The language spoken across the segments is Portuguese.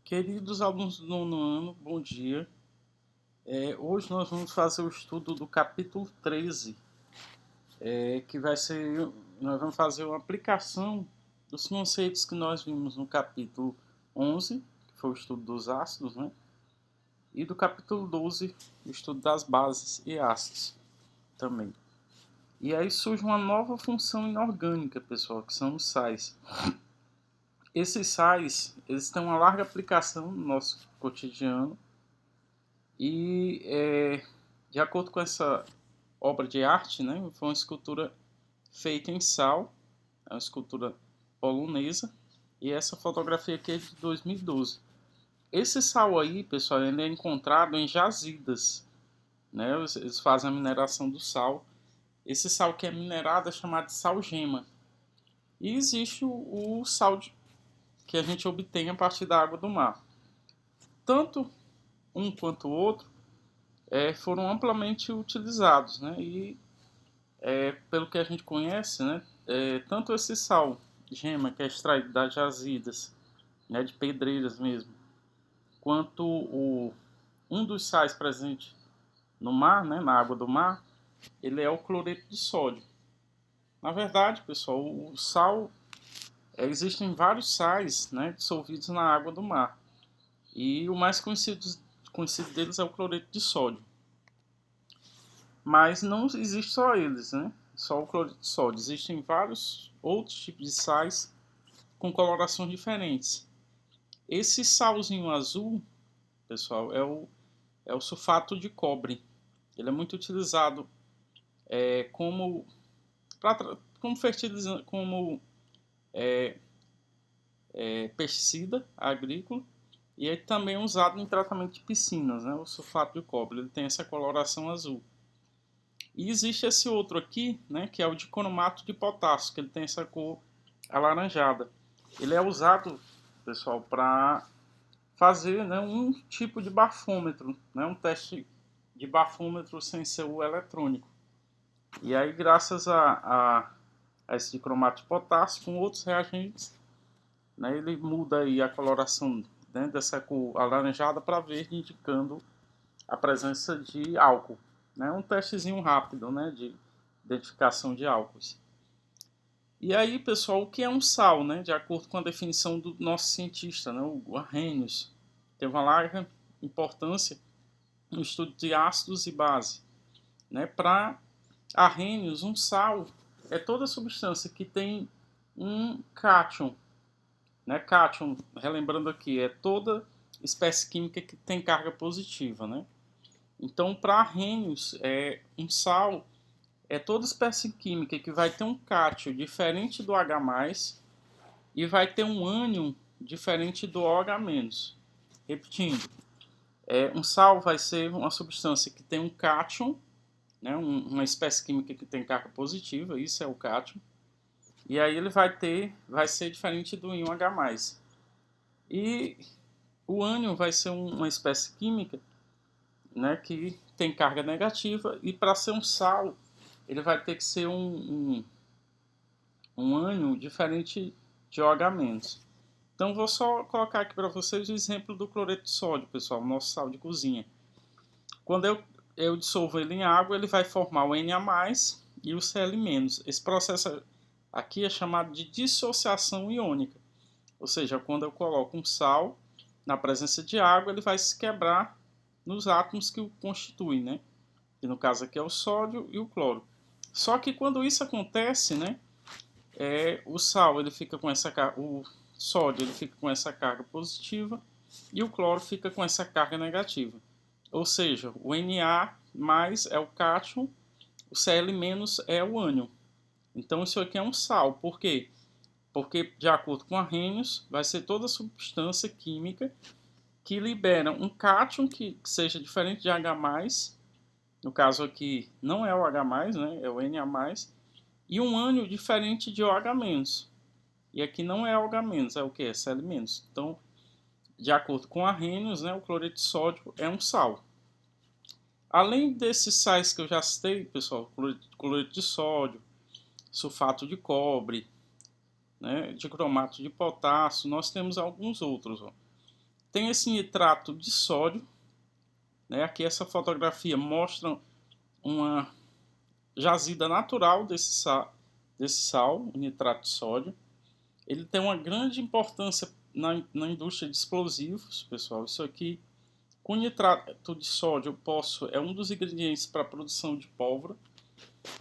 Queridos alunos do nono ano, bom dia. Hoje nós vamos fazer o estudo do capítulo 13, que vai ser, nós vamos fazer uma aplicação dos conceitos que nós vimos no capítulo 11, que foi o estudo dos ácidos, né? E do capítulo 12, o estudo das bases e ácidos também. E aí surge uma nova função inorgânica, pessoal, que são os sais. Esses sais, eles têm uma larga aplicação no nosso cotidiano e, de acordo com essa obra de arte, né, foi uma escultura feita em sal, é uma escultura polonesa, e essa fotografia aqui é de 2012. Esse sal aí, pessoal, ele é encontrado em jazidas, né, eles fazem a mineração do sal. Esse sal que é minerado é chamado de sal-gema. E existe o sal que a gente obtém a partir da água do mar. Tanto um quanto o outro foram amplamente utilizados, né? E pelo que a gente conhece, né? Tanto esse sal gema que é extraído das jazidas, né? De pedreiras mesmo, quanto um dos sais presentes no mar, né? Na água do mar, ele é o cloreto de sódio. Na verdade, pessoal, o sal existem vários sais, né? Dissolvidos na água do mar. E o mais conhecido deles é o cloreto de sódio. Mas não existe só eles, né? Só o cloreto de sódio. Existem vários outros tipos de sais com colorações diferentes. Esse salzinho azul, pessoal, é o sulfato de cobre. Ele é muito utilizado como, como fertilizante, como pesticida agrícola, e é também usado em tratamento de piscinas, né? O sulfato de cobre, ele tem essa coloração azul. E existe esse outro aqui, né, que é o dicromato de potássio, que ele tem essa cor alaranjada. Ele é usado, pessoal, para fazer, né, um tipo de bafômetro, né, um teste de bafômetro sem ser o eletrônico. E aí, graças a esse dicromato de potássio, com outros reagentes, né, ele muda aí a coloração, né, dessa cor alaranjada para verde, indicando a presença de álcool. Né, um testezinho rápido, né, de identificação de álcools. E aí, pessoal, o que é um sal, né? De acordo com a definição do nosso cientista, né, o Arrhenius, tem uma larga importância no estudo de ácidos e base. Né? Para Arrhenius, um sal é toda substância que tem um cátion. Né? Cátion, relembrando aqui, é toda espécie química que tem carga positiva. Né? Então, para Arrhenius, um sal é toda espécie química que vai ter um cátion diferente do H+, e vai ter um ânion diferente do OH-. Repetindo, um sal vai ser uma substância que tem um cátion, né, uma espécie química que tem carga positiva, isso é o cátion, e aí ele vai ser diferente do íon H+. E o ânion vai ser uma espécie química, né, que tem carga negativa, e para ser um sal, ele vai ter que ser um ânion diferente de OH-. Então vou só colocar aqui para vocês o exemplo do cloreto de sódio, pessoal, nosso sal de cozinha. Quando eu dissolvo ele em água, ele vai formar o Na+ e o Cl-. Esse processo aqui é chamado de dissociação iônica. Ou seja, quando eu coloco um sal na presença de água, ele vai se quebrar nos átomos que o constituem, né? Que no caso aqui é o sódio e o cloro. Só que quando isso acontece, né, o sal ele fica com o sódio ele fica com essa carga positiva e o cloro fica com essa carga negativa. Ou seja, o Na+ é o cátion, o Cl- é o ânion. Então isso aqui é um sal. Por quê? Porque, de acordo com Arrhenius, vai ser toda substância química que libera um cátion que seja diferente de H+, no caso aqui não é o H+, né, é o Na+, e um ânion diferente de OH-. E aqui não é OH-, é o que? É Cl-. Então, de acordo com Arrhenius, né, o cloreto de sódio é um sal. Além desses sais que eu já citei, pessoal, cloreto de sódio, sulfato de cobre, né, dicromato de potássio, nós temos alguns outros. Ó. tem esse nitrato de sódio, né? Aqui essa fotografia mostra uma jazida natural desse sal, o nitrato de sódio. Ele tem uma grande importância na indústria de explosivos, pessoal. Isso aqui, com nitrato de sódio, é um dos ingredientes para a produção de pólvora.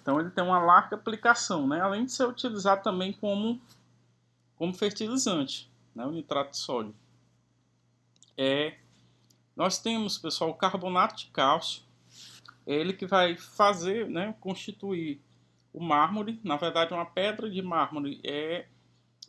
Então ele tem uma larga aplicação, né? Além de ser utilizado também como fertilizante, né? O nitrato de sódio. Nós temos, pessoal, o carbonato de cálcio. É ele que vai fazer, né, constituir o mármore. Na verdade, uma pedra de mármore é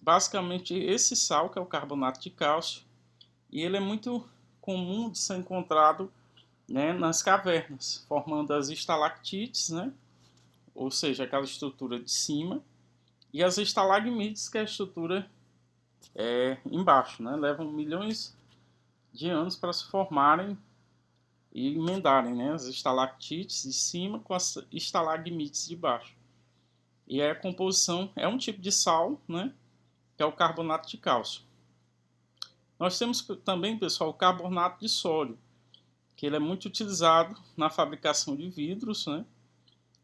basicamente esse sal, que é o carbonato de cálcio. E ele é muito comum de ser encontrado, né, nas cavernas, formando as estalactites, né, ou seja, aquela estrutura de cima, e as estalagmites, que é a estrutura embaixo, né, levam milhões de anos para se formarem e emendarem, né, as estalactites de cima com as estalagmites de baixo. E aí a composição é um tipo de sal, né, que é o carbonato de cálcio. Nós temos também, pessoal, o carbonato de sódio, que ele é muito utilizado na fabricação de vidros, né.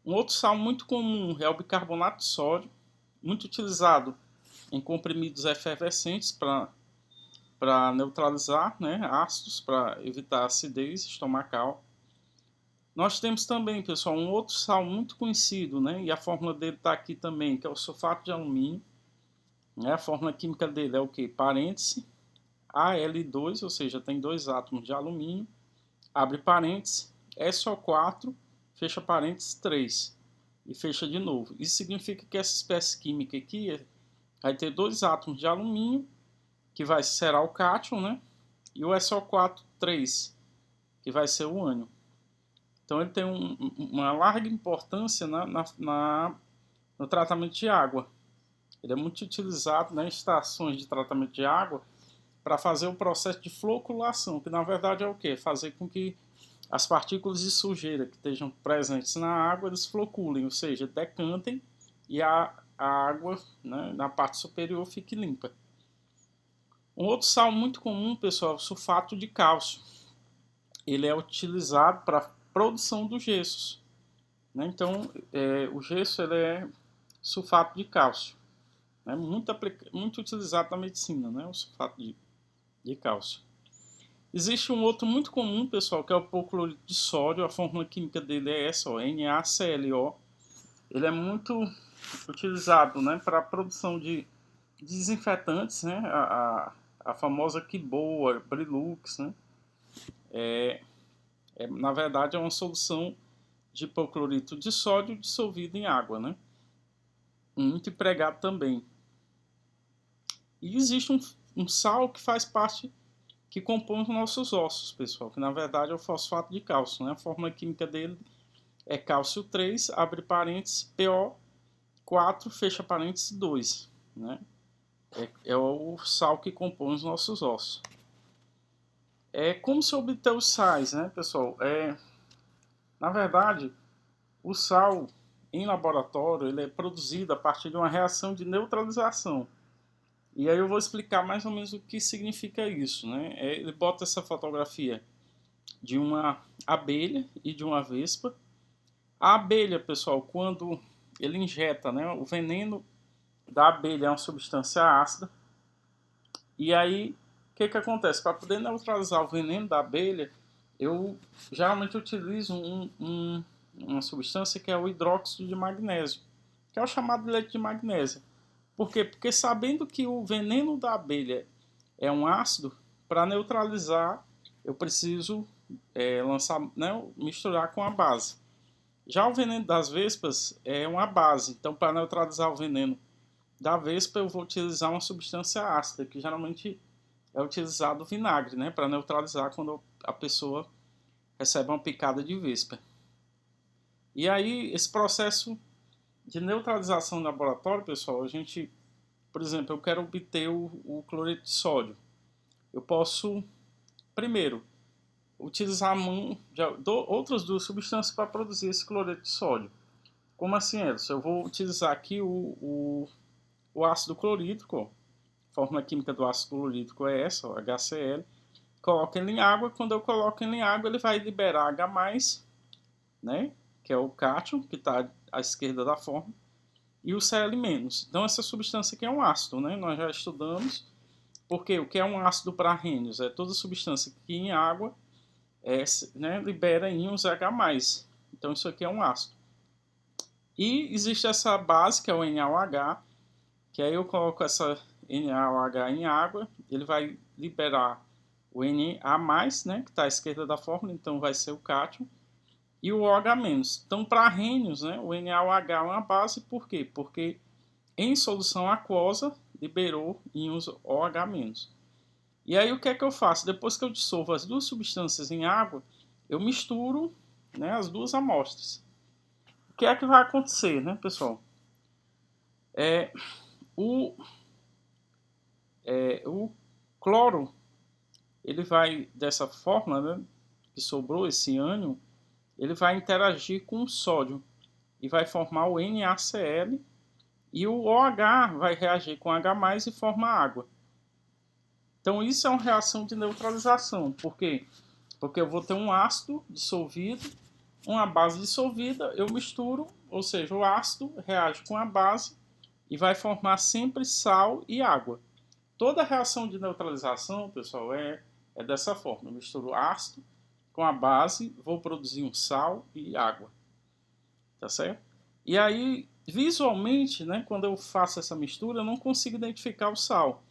Um outro sal muito comum é o bicarbonato de sódio, muito utilizado em comprimidos efervescentes para neutralizar, né, ácidos, para evitar acidez estomacal. Nós temos também, pessoal, um outro sal muito conhecido, né, e a fórmula dele está aqui também, que é o sulfato de alumínio. Né, a fórmula química dele é o quê? Parêntese, Al2, ou seja, tem 2 átomos de alumínio, abre parêntese, SO4, fecha parênteses 3, e fecha de novo. Isso significa que essa espécie química aqui vai ter 2 átomos de alumínio, que será o cátion, né? E o SO4, 3, que vai ser o ânion. Então ele tem uma larga importância no tratamento de água. Ele é muito utilizado nas estações de tratamento de água para fazer o processo de floculação, que na verdade é o quê? Fazer com que as partículas de sujeira que estejam presentes na água, eles floculem, ou seja, decantem e a água, né, na parte superior fique limpa. Um outro sal muito comum, pessoal, é o sulfato de cálcio. Ele é utilizado para a produção dos gessos. Né? Então, o gesso ele é sulfato de cálcio. Né? Muito utilizado na medicina, né? O sulfato de cálcio. Existe um outro muito comum, pessoal, que é o hipoclorito de sódio. A fórmula química dele é essa, NaClO. Ele é muito utilizado, né, para a produção de desinfetantes, né? A famosa Quiboa, Brilux, né? Na verdade, é uma solução de hipoclorito de sódio dissolvido em água, né? Muito empregado também. E existe um sal que faz parte, que compõe os nossos ossos, pessoal, que na verdade é o fosfato de cálcio, né? A fórmula química dele é cálcio 3, abre parênteses, PO4, fecha parênteses 2, né? É o sal que compõe os nossos ossos. Como se obter os sais, né, pessoal? Na verdade, o sal em laboratório ele é produzido a partir de uma reação de neutralização. E aí eu vou explicar mais ou menos o que significa isso, né? Ele bota essa fotografia de uma abelha e de uma vespa. A abelha, pessoal, quando ele injeta, né, o veneno da abelha é uma substância ácida. E aí, o que acontece? Para poder neutralizar o veneno da abelha, eu geralmente utilizo uma substância que é o hidróxido de magnésio, que é o chamado de leite de magnésia. Por quê? Porque sabendo que o veneno da abelha é um ácido, para neutralizar eu preciso misturar com a base. Já o veneno das vespas é uma base, então para neutralizar o veneno da vespa eu vou utilizar uma substância ácida, que geralmente é utilizado o vinagre, né, para neutralizar quando a pessoa recebe uma picada de vespa. E aí esse processo de neutralização no laboratório, pessoal, a gente, por exemplo, eu quero obter o cloreto de sódio. Eu posso, primeiro, utilizar outras duas substâncias para produzir esse cloreto de sódio. Como assim, Edson? Eu vou utilizar aqui o ácido clorídrico. A fórmula química do ácido clorídrico é essa, HCl. coloco ele em água. Quando eu coloco ele em água, ele vai liberar H+, né, que é o cátion, que está à esquerda da fórmula, e o Cl-. Então, essa substância aqui é um ácido, né? Nós já estudamos, porque o que é um ácido para Arrhenius? É toda substância que em água né, libera íons H+. Então, isso aqui é um ácido. E existe essa base, que é o NaOH, que aí eu coloco essa NaOH em água, ele vai liberar o Na+, né, que está à esquerda da fórmula, então vai ser o cátion, e o OH-. Então, para Arrhenius, né, o NaOH é uma base, por quê? Porque em solução aquosa liberou íons OH-. E aí o que é que eu faço? Depois que eu dissolvo as duas substâncias em água, eu misturo, né, as duas amostras. O que é que vai acontecer, né, pessoal? O cloro, ele vai, dessa forma, né, que sobrou esse ânion, ele vai interagir com o sódio e vai formar o NaCl, e o OH vai reagir com H+ e forma água. Então isso é uma reação de neutralização. Por quê? Porque eu vou ter um ácido dissolvido, uma base dissolvida, eu misturo, ou seja, o ácido reage com a base e vai formar sempre sal e água. Toda reação de neutralização, pessoal, é dessa forma. Eu misturo ácido com a base, vou produzir um sal e água. Tá certo? E aí, visualmente, né, quando eu faço essa mistura, eu não consigo identificar o sal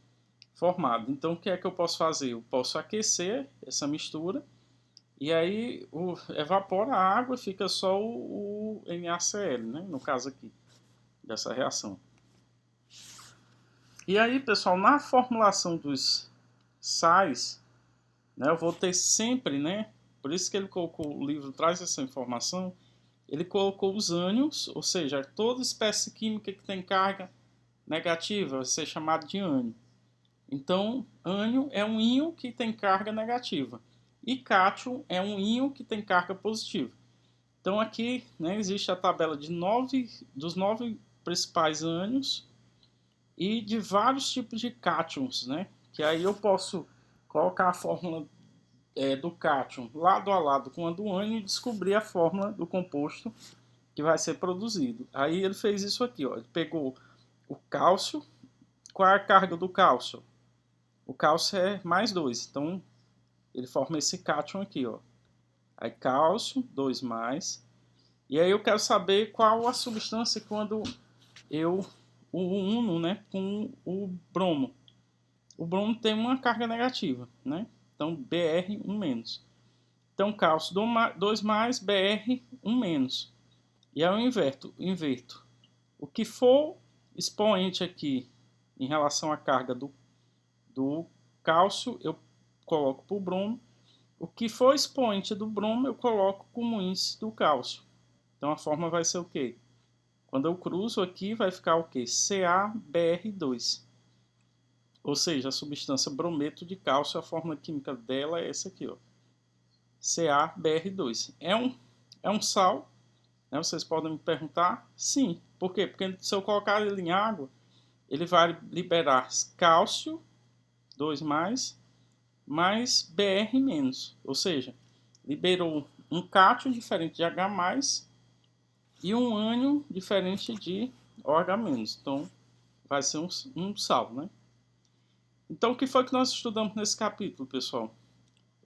formado. Então, o que é que eu posso fazer? Eu posso aquecer essa mistura e aí evapora a água, fica só o NaCl, né, no caso aqui, dessa reação. E aí, pessoal, na formulação dos sais, né, eu vou ter sempre, né, por isso que ele colocou, o livro traz essa informação, ele colocou os ânions, ou seja, toda espécie química que tem carga negativa vai ser chamado de ânion. Então, ânion é um íon que tem carga negativa e cátion é um íon que tem carga positiva. Então aqui, né, existe a tabela de dos 9 principais ânions e de vários tipos de cátions, né? Que aí eu posso colocar a fórmula do cátion lado a lado com a do ânion e descobrir a fórmula do composto que vai ser produzido. Aí ele fez isso aqui, ó. Ele pegou o cálcio. Qual é a carga do cálcio? O cálcio é +2, então ele forma esse cátion aqui, ó. Aí cálcio, 2+. E aí eu quero saber qual a substância quando eu uno, né, com o bromo. O bromo tem uma carga negativa, né? Então Br 1-. Então cálcio 2+, Br 1-. E aí eu inverto. O que for expoente aqui em relação à carga do cálcio, eu coloco para o bromo. O que for expoente do bromo, eu coloco como índice do cálcio. Então a forma vai ser o quê? Quando eu cruzo aqui, vai ficar o quê? CaBr2. Ou seja, a substância brometo de cálcio, a fórmula química dela é essa aqui, ó. CaBr2. É um sal, né? Vocês podem me perguntar? Sim. Por quê? Porque se eu colocar ele em água, ele vai liberar cálcio, 2+, mais Br-, ou seja, liberou um cátion diferente de H+, e um ânion diferente de OH-. Então, vai ser um sal, né? Então, o que foi que nós estudamos nesse capítulo, pessoal?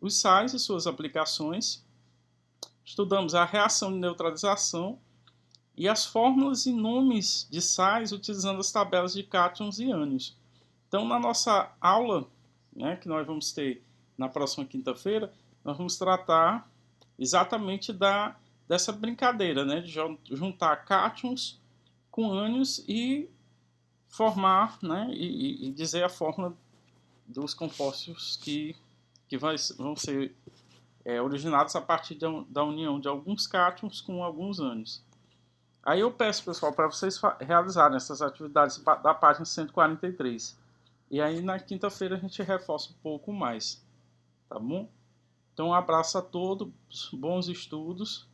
Os sais e suas aplicações. Estudamos a reação de neutralização e as fórmulas e nomes de sais utilizando as tabelas de cátions e ânions. Então, na nossa aula, né, que nós vamos ter na próxima quinta-feira, nós vamos tratar exatamente dessa brincadeira, né, de juntar cátions com ânions e formar, né, e dizer a fórmula dos compostos que vão ser originados a partir da união de alguns cátions com alguns ânions. Aí eu peço, pessoal, para vocês realizarem essas atividades da página 143. E aí na quinta-feira a gente reforça um pouco mais, tá bom? Então um abraço a todos, bons estudos,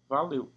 valeu!